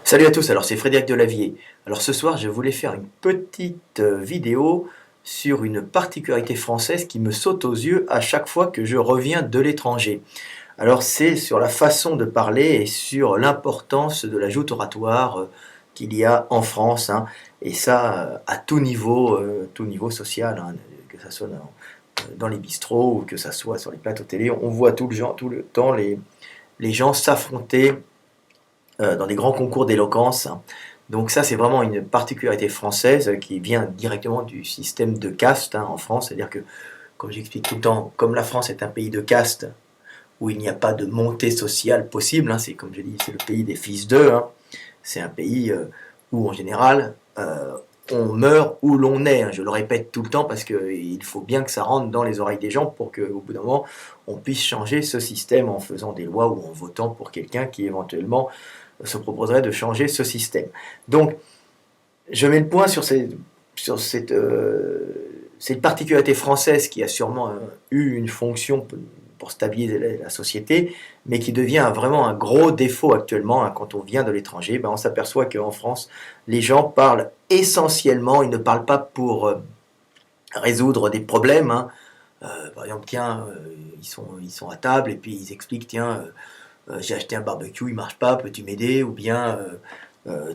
Salut à tous, alors c'est Frédéric Delavier. Alors ce soir, je voulais faire une petite vidéo sur une particularité française qui me saute aux yeux à chaque fois que je reviens de l'étranger. Alors c'est sur la façon de parler et sur l'importance de la joute oratoire qu'il y a en France, hein. Et ça à tout niveau social, hein, que ce soit dans les bistrots ou que ce soit sur les plateaux télé. On voit tout le temps les gens s'affronter dans des grands concours d'éloquence. Donc ça, c'est vraiment une particularité française qui vient directement du système de caste, hein, en France. C'est-à-dire que, comme j'explique tout le temps, comme la France est un pays de caste, où il n'y a pas de montée sociale possible, hein, c'est comme je dis, c'est le pays des fils d'eux, hein. C'est un pays où, en général, on meurt où l'on est, hein. Je le répète tout le temps parce qu'il faut bien que ça rentre dans les oreilles des gens pour qu'au bout d'un moment, on puisse changer ce système en faisant des lois ou en votant pour quelqu'un qui éventuellement se proposerait de changer ce système. Donc, je mets le point sur cette particularité française qui a sûrement eu une fonction pour stabiliser la société, mais qui devient vraiment un gros défaut actuellement, hein. Quand on vient de l'étranger, ben on s'aperçoit qu'en France, les gens parlent essentiellement, ils ne parlent pas pour résoudre des problèmes, hein. Par exemple, tiens, ils sont à table et puis ils expliquent, tiens, j'ai acheté un barbecue, il marche pas, peux-tu m'aider? Ou bien,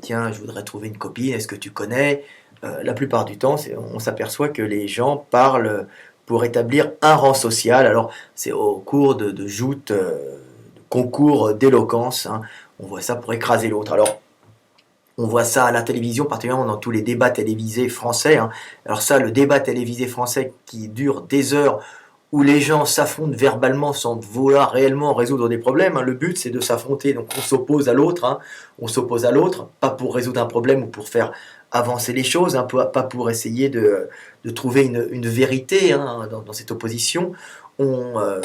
tiens, je voudrais trouver une copine, est-ce que tu connais? La plupart du temps, on s'aperçoit que les gens parlent pour établir un rang social. Alors, c'est au cours de joutes, de concours d'éloquence, hein. On voit ça pour écraser l'autre. Alors, on voit ça à la télévision, particulièrement dans tous les débats télévisés français, hein. Alors ça, le débat télévisé français qui dure des heures, où les gens s'affrontent verbalement sans vouloir réellement résoudre des problèmes, hein. Le but, c'est de s'affronter, donc on s'oppose à l'autre, hein. On s'oppose à l'autre, pas pour résoudre un problème ou pour faire avancer les choses, hein, pas pour essayer de trouver une vérité, hein, dans cette opposition. On, euh,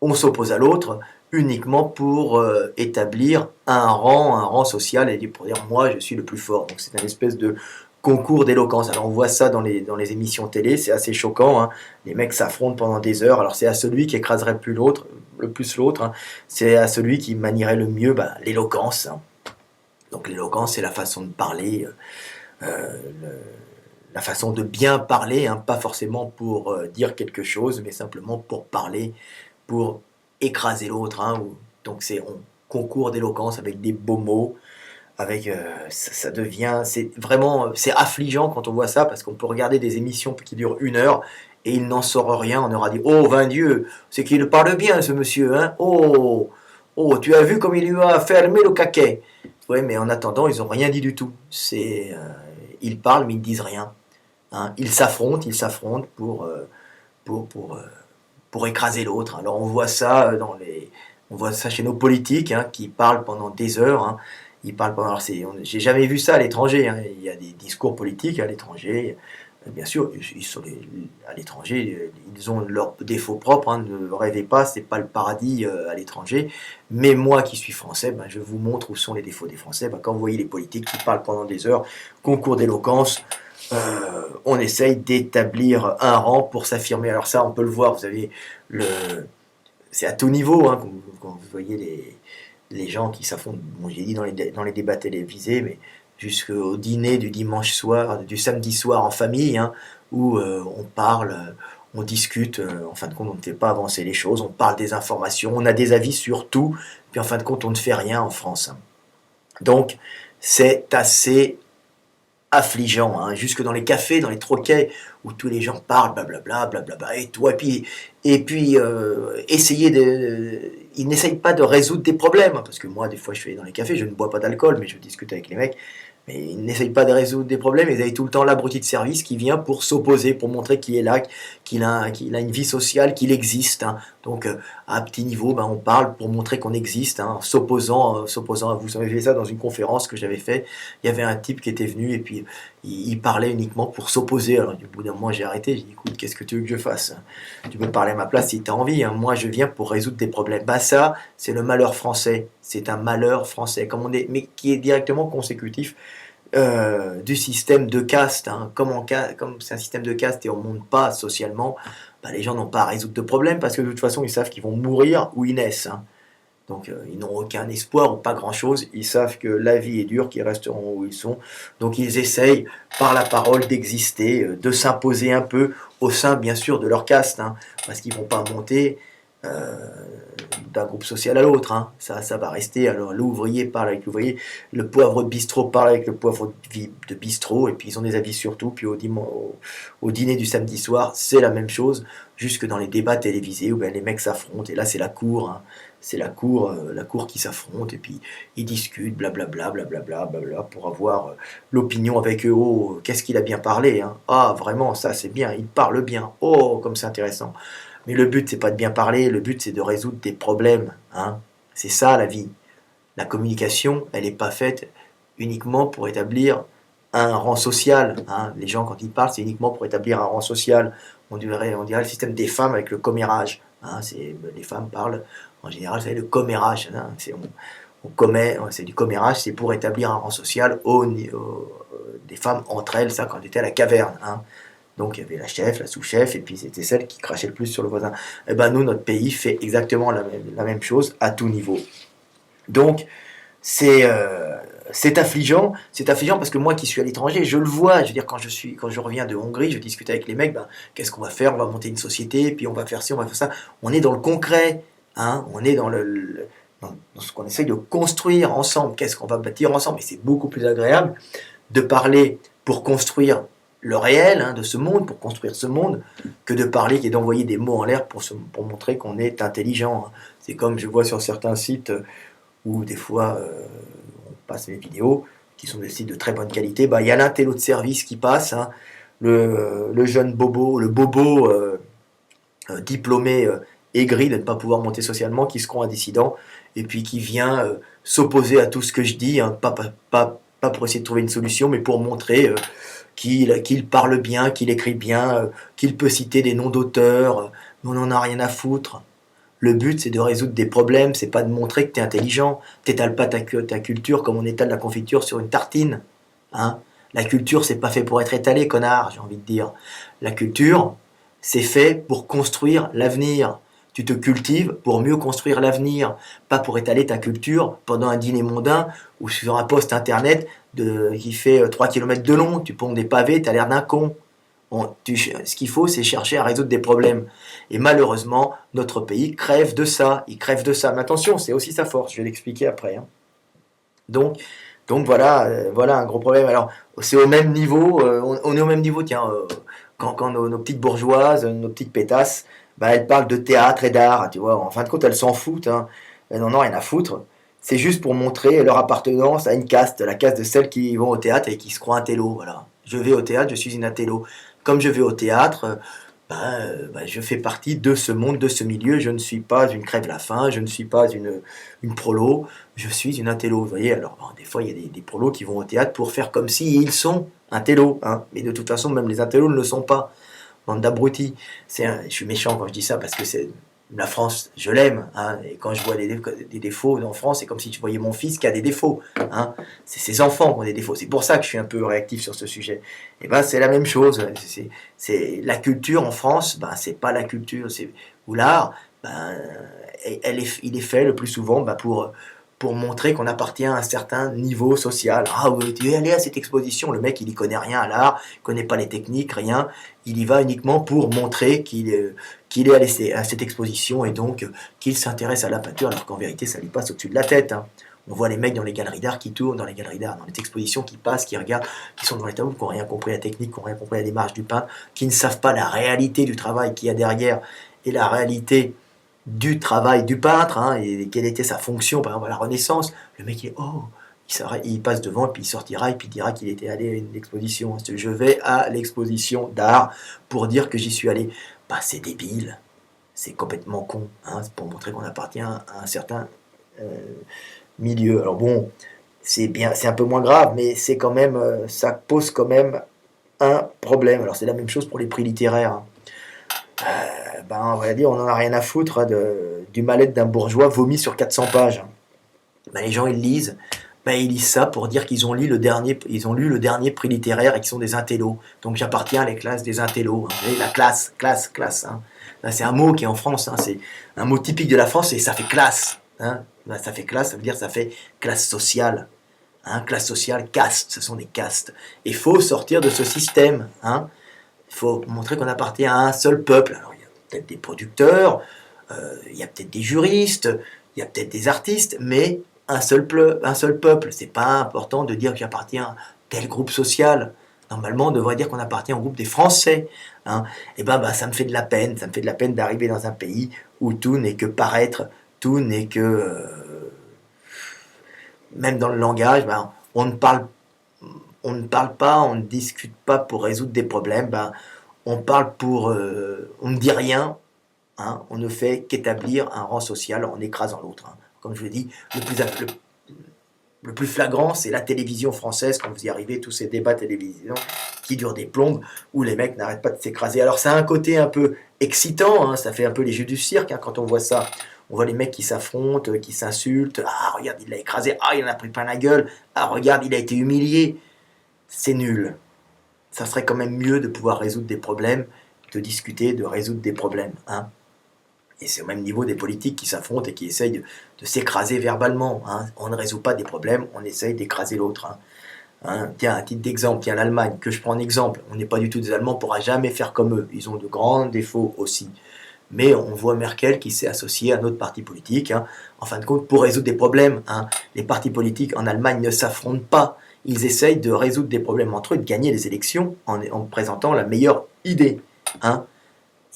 on s'oppose à l'autre uniquement pour établir un rang social et pour dire moi je suis le plus fort. Donc c'est une espèce de concours d'éloquence. Alors on voit ça dans les émissions télé, c'est assez choquant, hein. Les mecs s'affrontent pendant des heures. Alors c'est à celui qui écraserait le plus l'autre, hein. C'est à celui qui manierait le mieux l'éloquence, hein. Donc l'éloquence, c'est la façon de parler, la façon de bien parler, hein, pas forcément pour dire quelque chose, mais simplement pour parler, pour écraser l'autre, hein. Donc c'est un concours d'éloquence avec des beaux mots, avec ça devient, c'est vraiment, c'est affligeant quand on voit ça, parce qu'on peut regarder des émissions qui durent 1 heure et il n'en sort rien. On aura dit oh vain Dieu, c'est qu'il parle bien ce monsieur, hein. Oh, oh, tu as vu comme il lui a fermé le caquet. Ouais, mais en attendant, ils n'ont rien dit du tout. Ils parlent, mais ils ne disent rien, hein. Ils s'affrontent pour écraser l'autre. Alors on voit ça chez nos politiques, hein, qui parlent pendant des heures, hein. Ils parlent pendant, j'ai jamais vu ça à l'étranger, hein. Il y a des discours politiques à l'étranger. Bien sûr, à l'étranger, ils ont leurs défauts propres, hein. Ne rêvez pas, c'est pas le paradis à l'étranger. Mais moi qui suis français, je vous montre où sont les défauts des Français. Quand vous voyez les politiques qui parlent pendant des heures, concours d'éloquence, on essaye d'établir un rang pour s'affirmer. Alors ça, on peut le voir, vous avez le... C'est à tout niveau, hein, quand vous voyez les gens qui s'affrontent, bon, j'ai dit dans les débats télévisés, mais jusqu'au dîner du dimanche soir, du samedi soir en famille, hein, où on parle, on discute, en fin de compte on ne fait pas avancer les choses, on parle des informations, on a des avis sur tout, puis en fin de compte on ne fait rien en France, hein. Donc c'est assez affligeant, hein, jusque dans les cafés, dans les troquets, où tous les gens parlent, blablabla, blablabla, et toi, et puis ils n'essayent pas de résoudre des problèmes, hein, parce que moi, des fois, je suis dans les cafés, je ne bois pas d'alcool, mais je discute avec les mecs, mais ils n'essayent pas de résoudre des problèmes, ils avaient tout le temps l'abruti de service qui vient pour s'opposer, pour montrer qu'il est là, qu'il a une vie sociale, qu'il existe, hein. Donc, à un petit niveau, on parle pour montrer qu'on existe, hein, s'opposant à vous. Vous avez fait ça dans une conférence que j'avais fait. Il y avait un type qui était venu et puis il parlait uniquement pour s'opposer. Alors, au bout d'un moment, j'ai arrêté. J'ai dit, écoute, qu'est-ce que tu veux que je fasse? Tu peux parler à ma place si tu as envie, hein. Moi, je viens pour résoudre des problèmes. Ça, c'est le malheur français. C'est un malheur français, mais qui est directement consécutif du système de caste, hein. Comme c'est un système de caste et on ne monte pas socialement, les gens n'ont pas à résoudre de problème parce que de toute façon ils savent qu'ils vont mourir ou ils naissent, hein. Donc ils n'ont aucun espoir ou pas grand-chose. Ils savent que la vie est dure, qu'ils resteront où ils sont. Donc ils essayent par la parole d'exister, de s'imposer un peu au sein bien sûr de leur caste, hein, parce qu'ils ne vont pas monter d'un groupe social à l'autre. Hein. Ça va rester. Alors l'ouvrier parle avec l'ouvrier, le poivre de bistrot parle avec le poivre de bistrot, et puis ils ont des avis sur tout. Puis au dîner du samedi soir, c'est la même chose, jusque dans les débats télévisés où ben, les mecs s'affrontent. Et là c'est la cour. Hein. C'est la cour qui s'affronte, et puis ils discutent, blablabla, blablabla, blablabla, pour avoir l'opinion avec eux. Oh, qu'est-ce qu'il a bien parlé, hein. Ah, vraiment, ça c'est bien, il parle bien. Oh, comme c'est intéressant. Mais le but, c'est pas de bien parler, le but, c'est de résoudre des problèmes, hein. C'est ça la vie. La communication, elle n'est pas faite uniquement pour établir un rang social, hein. Les gens, quand ils parlent, c'est uniquement pour établir un rang social. On dirait le système des femmes avec le commérage. Hein, les femmes parlent, en général, c'est le commérage. Hein, c'est du commérage, c'est pour établir un rang social des femmes entre elles, ça, quand elles étaient à la caverne. Hein. Donc il y avait la chef, la sous-chef, et puis c'était celle qui crachait le plus sur le voisin. Et ben nous, notre pays fait exactement la même chose à tout niveau. Donc c'est affligeant parce que moi qui suis à l'étranger, je le vois. Je veux dire, quand je reviens de Hongrie, je discute avec les mecs, ben, qu'est-ce qu'on va faire? On va monter une société, puis on va faire ci, on va faire ça. On est dans le concret, hein, on est dans dans ce qu'on essaye de construire ensemble. Qu'est-ce qu'on va bâtir ensemble? Et c'est beaucoup plus agréable de parler pour construire le réel, hein, de ce monde, pour construire ce monde, que de parler et d'envoyer des mots en l'air pour montrer qu'on est intelligent. Hein. C'est comme je vois sur certains sites où des fois on passe mes vidéos, qui sont des sites de très bonne qualité, bah, y a l'intello de service qui passe, hein, le jeune bobo, le bobo diplômé aigri de ne pas pouvoir monter socialement, qui se croit un dissident, et puis qui vient s'opposer à tout ce que je dis, hein, pas pour essayer de trouver une solution, mais pour montrer qu'il parle bien, qu'il écrit bien, qu'il peut citer des noms d'auteurs, mais on n'en a rien à foutre. Le but, c'est de résoudre des problèmes, c'est pas de montrer que tu es intelligent. T'étales pas ta culture comme on étale la confiture sur une tartine. Hein. La culture, c'est pas fait pour être étalé, connard, j'ai envie de dire. La culture, c'est fait pour construire l'avenir. Tu te cultives pour mieux construire l'avenir, pas pour étaler ta culture pendant un dîner mondain ou sur un post internet qui fait 3 km de long. Tu ponds des pavés, tu as l'air d'un con. Ce qu'il faut, c'est chercher à résoudre des problèmes. Et malheureusement, notre pays crève de ça. Il crève de ça. Mais attention, c'est aussi sa force. Je vais l'expliquer après. Hein. Donc, voilà, voilà un gros problème. Alors, c'est au même niveau. On est au même niveau. Tiens, quand nos petites bourgeoises, nos petites pétasses, bah, elles parlent de théâtre et d'art. Tu vois, en fin de compte, elles s'en foutent. Hein. Elles n'en ont rien à foutre. C'est juste pour montrer leur appartenance à une caste, la caste de celles qui vont au théâtre et qui se croient un télo. Voilà. Je vais au théâtre, je suis une intello. Comme je vais au théâtre, je fais partie de ce monde, de ce milieu. Je ne suis pas une crève-la-faim, je ne suis pas une prolo, je suis une intello. Vous voyez, alors bon, des fois, il y a des prolos qui vont au théâtre pour faire comme si ils sont intello. Hein. Mais de toute façon, même les intellos ne le sont pas. Bande d'abrutis. Je suis méchant quand je dis ça parce que la France, je l'aime. Hein, et quand je vois des défauts en France, c'est comme si tu voyais mon fils qui a des défauts. Hein, c'est ses enfants qui ont des défauts. C'est pour ça que je suis un peu réactif sur ce sujet. Et ben c'est la même chose. C'est la culture en France. Ben c'est pas la culture. Ou l'art. Ben il est fait le plus souvent pour montrer qu'on appartient à un certain niveau social. Ah oui, tu es allé à cette exposition, le mec il y connaît rien à l'art, il connaît pas les techniques, rien, il y va uniquement pour montrer qu'il est allé à cette exposition et donc qu'il s'intéresse à la peinture, alors qu'en vérité ça lui passe au-dessus de la tête. Hein. On voit les mecs dans les galeries d'art qui tournent, dans les galeries d'art, dans les expositions qui passent, qui regardent, qui sont dans les tableaux, qui n'ont rien compris à la technique, qui n'ont rien compris à la démarche du peintre, qui ne savent pas la réalité du travail qu'il y a derrière et la réalité du travail du peintre, hein, et quelle était sa fonction, par exemple à la Renaissance. Le mec il passe devant et puis il sortira et puis il dira qu'il était allé à une exposition. Je vais à l'exposition d'art pour dire que j'y suis allé. Bah c'est débile, c'est complètement con, hein, c'est pour montrer qu'on appartient à un certain milieu. Alors bon, c'est un peu moins grave, mais c'est quand même, ça pose quand même un problème. Alors c'est la même chose pour les prix littéraires. Hein. On va dire, on n'en a rien à foutre, hein, du mal-être d'un bourgeois vomi sur 400 pages. Ben, les gens, ils lisent ça pour dire qu'ils ont lu le dernier prix littéraire et qu'ils sont des intellos. Donc j'appartiens à la classe des intellos. Hein. La classe. Hein. Là, c'est un mot qui est en France, hein. C'est un mot typique de la France et ça fait classe. hein. Ben, ça fait classe, ça veut dire ça fait classe sociale. Hein, classe sociale, caste, ce sont des castes. Il faut sortir de ce système. Hein. Il faut montrer qu'on appartient à un seul peuple. Alors il y a peut-être des producteurs, il y a peut-être des juristes, il y a peut-être des artistes, mais un seul peuple. C'est pas important de dire que j'appartiens à tel groupe social. Normalement, on devrait dire qu'on appartient au groupe des Français. Hein. Et ça me fait de la peine. Ça me fait de la peine d'arriver dans un pays où tout n'est que paraître, tout n'est que... même dans le langage, on ne parle pas, on ne discute pas pour résoudre des problèmes. On parle on ne dit rien. Hein, on ne fait qu'établir un rang social en écrasant l'autre. Hein. Comme je vous l'ai dit, le plus flagrant, c'est la télévision française, quand vous y arrivez, tous ces débats télévision qui durent des plombes, où les mecs n'arrêtent pas de s'écraser. Alors ça a un côté un peu excitant, hein, ça fait un peu les jeux du cirque, hein, quand on voit ça. On voit les mecs qui s'affrontent, qui s'insultent. Ah, regarde, il l'a écrasé. Ah, il en a pris plein la gueule. Ah, regarde, il a été humilié. C'est nul. Ça serait quand même mieux de pouvoir résoudre des problèmes, de discuter, de résoudre des problèmes. Hein. Et c'est au même niveau des politiques qui s'affrontent et qui essayent de s'écraser verbalement. Hein. On ne résout pas des problèmes, on essaye d'écraser l'autre. Hein. Hein. Tiens, à titre d'exemple, tiens, l'Allemagne, que je prends en exemple. On n'est pas du tout des Allemands, on ne pourra jamais faire comme eux. Ils ont de grands défauts aussi. Mais on voit Merkel qui s'est associée à notre parti politique, hein, en fin de compte, pour résoudre des problèmes. Hein. Les partis politiques en Allemagne ne s'affrontent pas. Ils essayent de résoudre des problèmes entre eux, de gagner les élections en présentant la meilleure idée. Hein.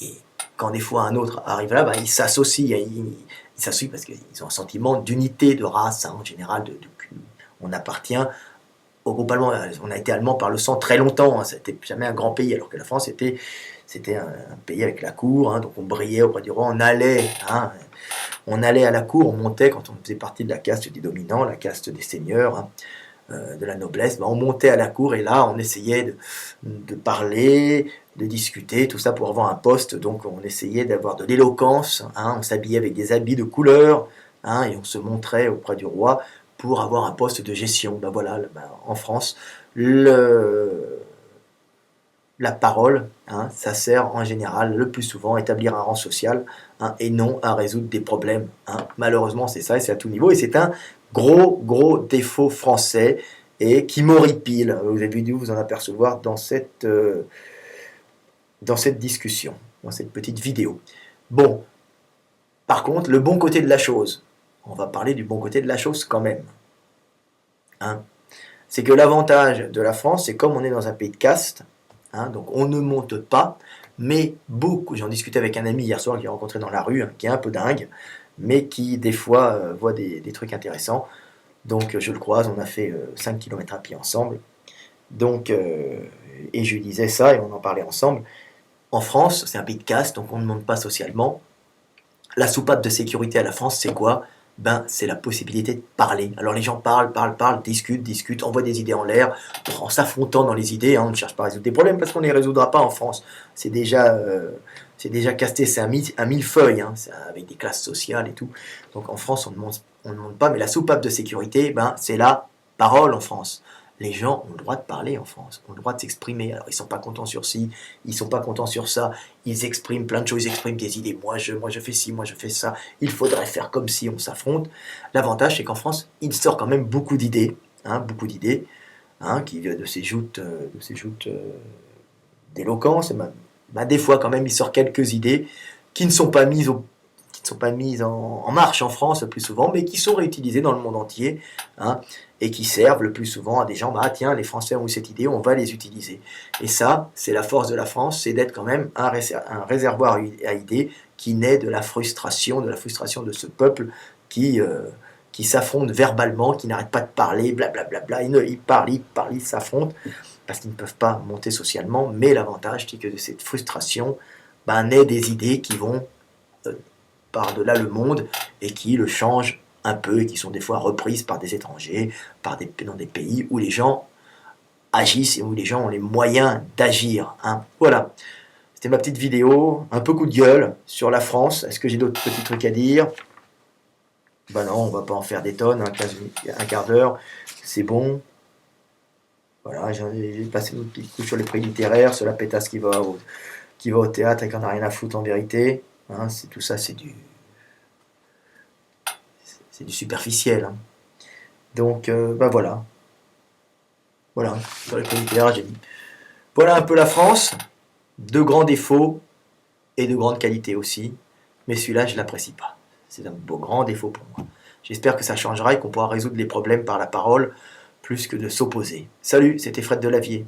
Et quand des fois un autre arrive là, ils s'associent. Ils s'associent parce qu'ils ont un sentiment d'unité de race, hein, en général. On appartient au groupe allemand. On a été allemand par le sang très longtemps. Hein, c'était jamais un grand pays, alors que la France c'était un pays avec la cour. Hein, donc on brillait auprès du roi. On allait à la cour, on montait quand on faisait partie de la caste des dominants, la caste des seigneurs. Hein, de la noblesse, on montait à la cour et là on essayait de parler, de discuter, tout ça pour avoir un poste. Donc on essayait d'avoir de l'éloquence, hein, on s'habillait avec des habits de couleur, hein, et on se montrait auprès du roi pour avoir un poste de gestion. Voilà, en France, la parole, hein, ça sert en général le plus souvent à établir un rang social, hein, et non à résoudre des problèmes. Hein. Malheureusement c'est ça et c'est à tout niveau et c'est un gros défaut français et qui m'horripile. Vous avez dû vous en apercevoir dans cette discussion, dans cette petite vidéo. Bon, par contre, le bon côté de la chose, on va parler du bon côté de la chose quand même. Hein. C'est que l'avantage de la France, c'est comme on est dans un pays de caste, hein, donc on ne monte pas, mais beaucoup, j'en discutais avec un ami hier soir que j'ai rencontré dans la rue, hein, qui est un peu dingue, mais qui des fois voit des trucs intéressants. Donc je le croise, on a fait 5 km à pied ensemble. Donc, et je lui disais ça et on en parlait ensemble. En France, c'est un pays de caste, donc on ne monte pas socialement. La soupape de sécurité à la France, c'est quoi? C'est la possibilité de parler. Alors les gens parlent, discutent, envoient des idées en l'air, en s'affrontant dans les idées. Hein, on ne cherche pas à résoudre des problèmes parce qu'on ne les résoudra pas en France. C'est déjà casté, c'est un millefeuille, hein, avec des classes sociales et tout. Donc en France, on ne monte pas, mais la soupape de sécurité, c'est la parole en France. Les gens ont le droit de parler en France, ont le droit de s'exprimer. Alors ils ne sont pas contents sur ci, ils ne sont pas contents sur ça. Ils expriment plein de choses, ils expriment des idées. Moi je fais ci, moi je fais ça. Il faudrait faire comme si on s'affronte. L'avantage c'est qu'en France, il sort quand même beaucoup d'idées, hein, qui de ces joutes d'éloquence. Des fois quand même, il sort quelques idées qui ne sont pas mises en marche en France le plus souvent, mais qui sont réutilisées dans le monde entier, hein, et qui servent le plus souvent à des gens, tiens, les Français ont eu cette idée, on va les utiliser. Et ça, c'est la force de la France, c'est d'être quand même un réservoir à idées qui naît de la frustration de ce peuple qui s'affronte verbalement, qui n'arrête pas de parler, blablabla, ils parlent, ils s'affrontent, parce qu'ils ne peuvent pas monter socialement, mais l'avantage, c'est que de cette frustration, naît des idées qui vont par-delà le monde et qui le changent un peu et qui sont des fois reprises par des étrangers, dans des pays où les gens agissent et où les gens ont les moyens d'agir. Hein. Voilà, c'était ma petite vidéo, un peu coup de gueule sur la France. Est-ce que j'ai d'autres petits trucs à dire? Non, on va pas en faire des tonnes, un quart d'heure, c'est bon. Voilà, j'ai passé une petite couche sur les prix littéraires, sur la pétasse qui va au théâtre et qui en a rien à foutre en vérité. Hein, tout ça, c'est c'est du superficiel. Hein. Donc, bah voilà. Voilà, sur les produits littéraires, j'ai dit. Voilà un peu la France. De grands défauts et de grandes qualités aussi. Mais celui-là, je ne l'apprécie pas. C'est un beau grand défaut pour moi. J'espère que ça changera et qu'on pourra résoudre les problèmes par la parole plus que de s'opposer. Salut, c'était Fred Delavier.